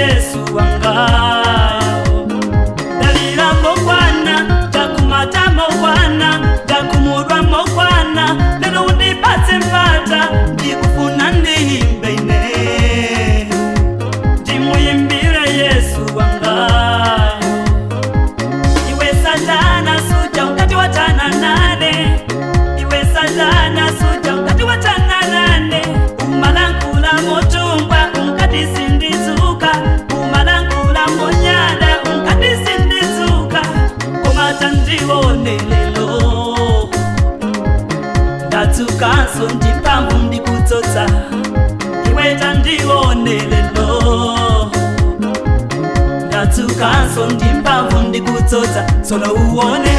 Yesu wangayo. Dalila ko Bwana, takumata mo Bwana, takumurwa mo Bwana, lelo undipate mpata, ndikufuna ndihimbe ine. Ndimuyimbire Yesu wangayo. Iwe Satana suja ukati watana nane, iwe Satana suja ukati watana nane. Umalankula motumba unkati sindizuka, umalankula monyada unkati sindizuka. Komata ndiwone lelo, ndatukanso ndipambu ndikutsotsa. Iwe tandiwone lelo, ndatukanso ndipambu ndikutsotsa. Sono uone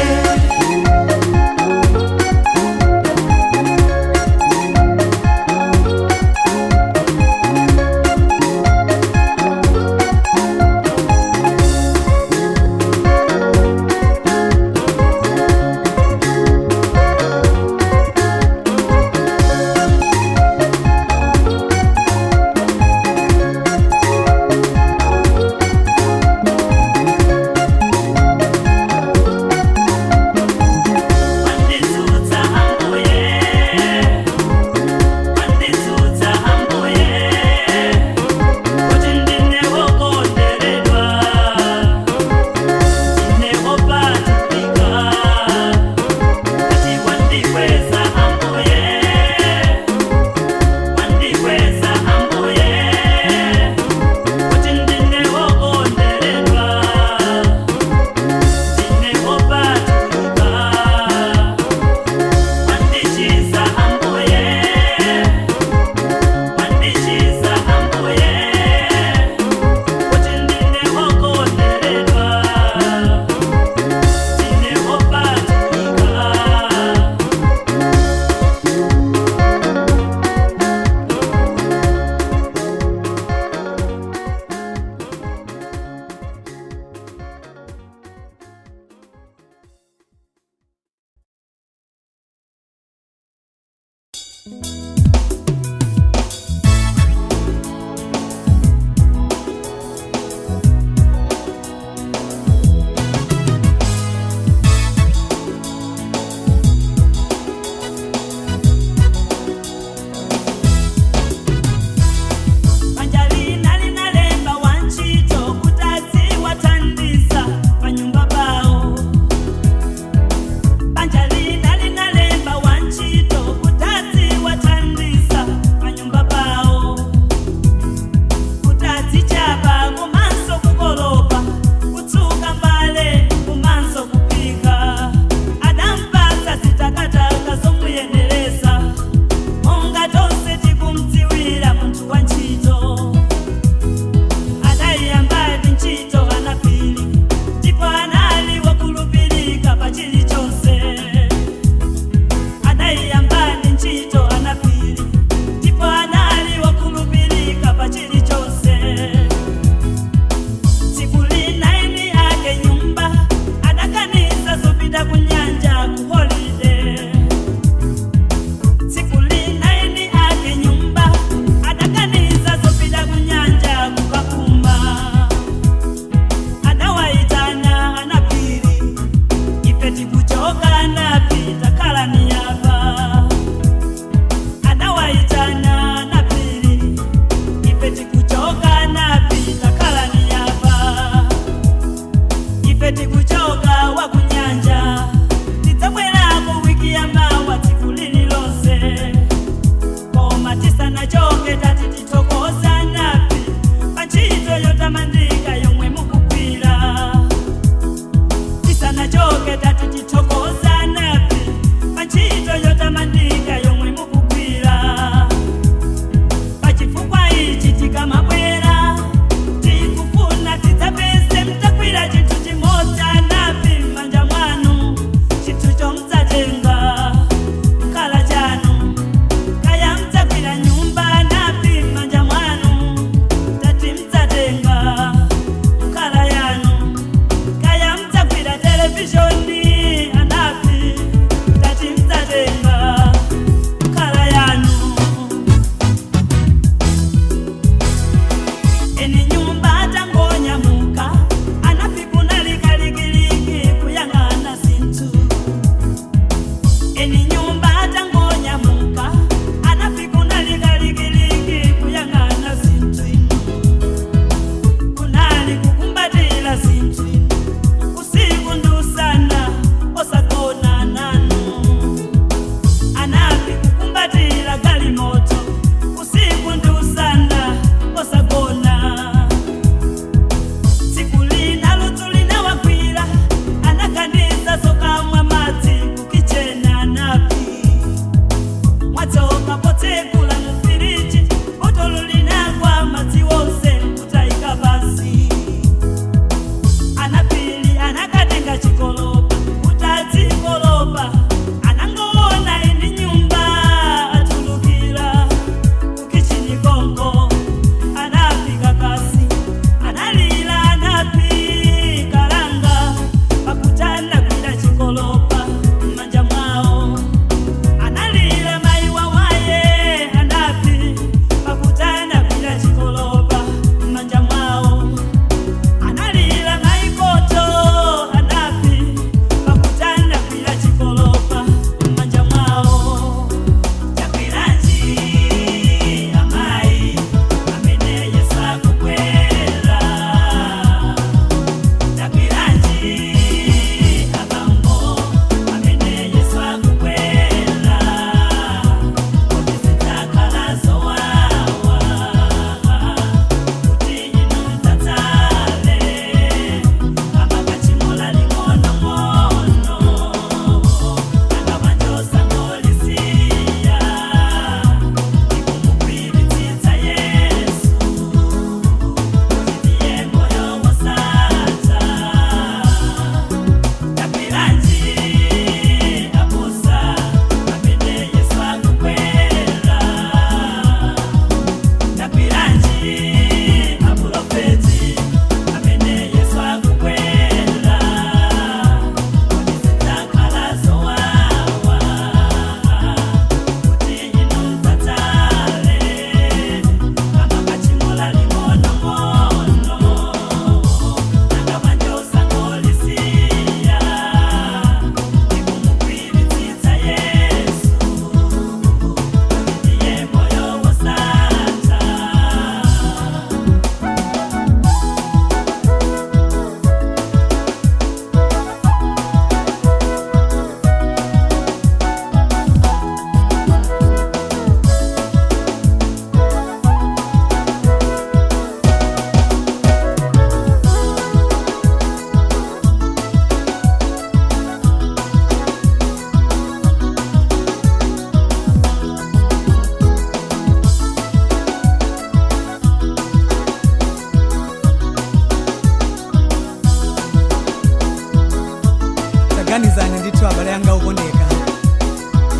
taganizani ndithu abale anga okondeka.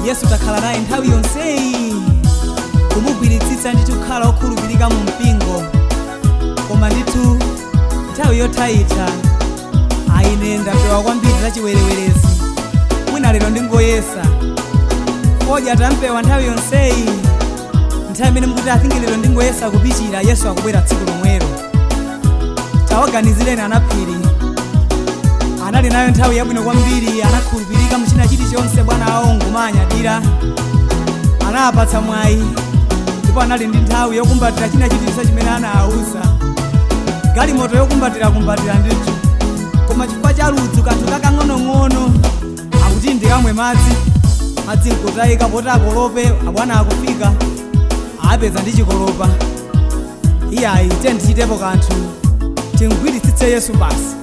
Yesu takhala naye nthawi yonseyi kumugwiritsitsa ndithu kukhala okhulupirika mu mpingo, koma ndithu nthawi yotayitha aine ndapewa kwambiri za chiwerewerezi. Mwina lero ndingoyesa kodya tampewa nthawi yonseyi, nthawi imene mukuti athingi lero ndingoyesa kupichira Yesu akubwera tsiku lomwero. Tawaganizireni anaphiri anali nayo nthawi yabwino kwambiri, anakhulupirika muchina chilichonse bwana awo ngumanyadira, anapatsa mwayi ndipo anali ndi nthawi yokumbatira china chilichonse chimene anawuza. Galimoto yokumbatira ndithu, koma chifukwa cha ludzu kanthu kakang'onong'ono akuti ndikamwe madzi nkutayika poti akolope abwana akufika apeza ndi chikolopa. Iyayi tichitepo kanthu, tingwiritsitse Yesu basi.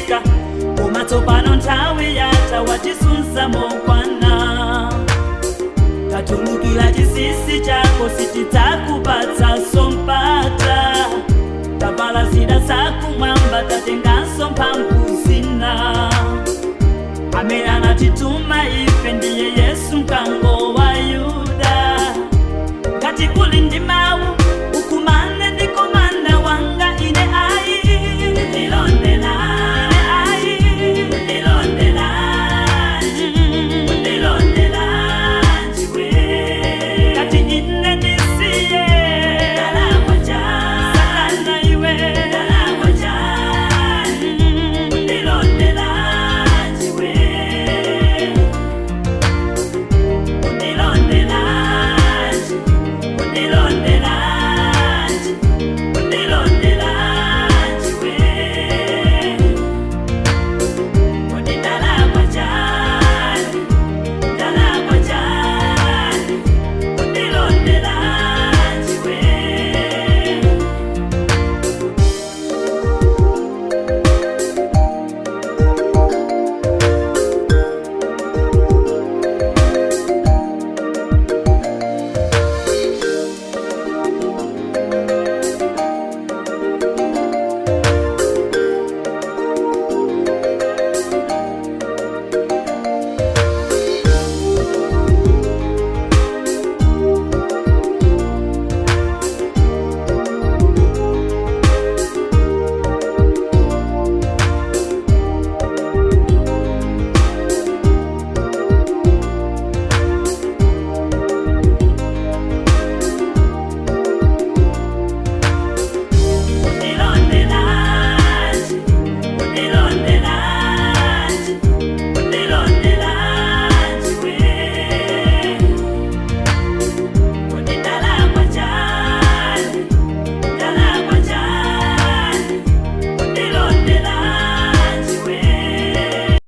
kuseka, koma tsopano nthawi yatha watisunza mokwana. Tatulukira chisisi chako sitidzakupatsa mpata, tavala zida zakumwamba tatenganso mphamvu zina. Amene anatituma ife ndiye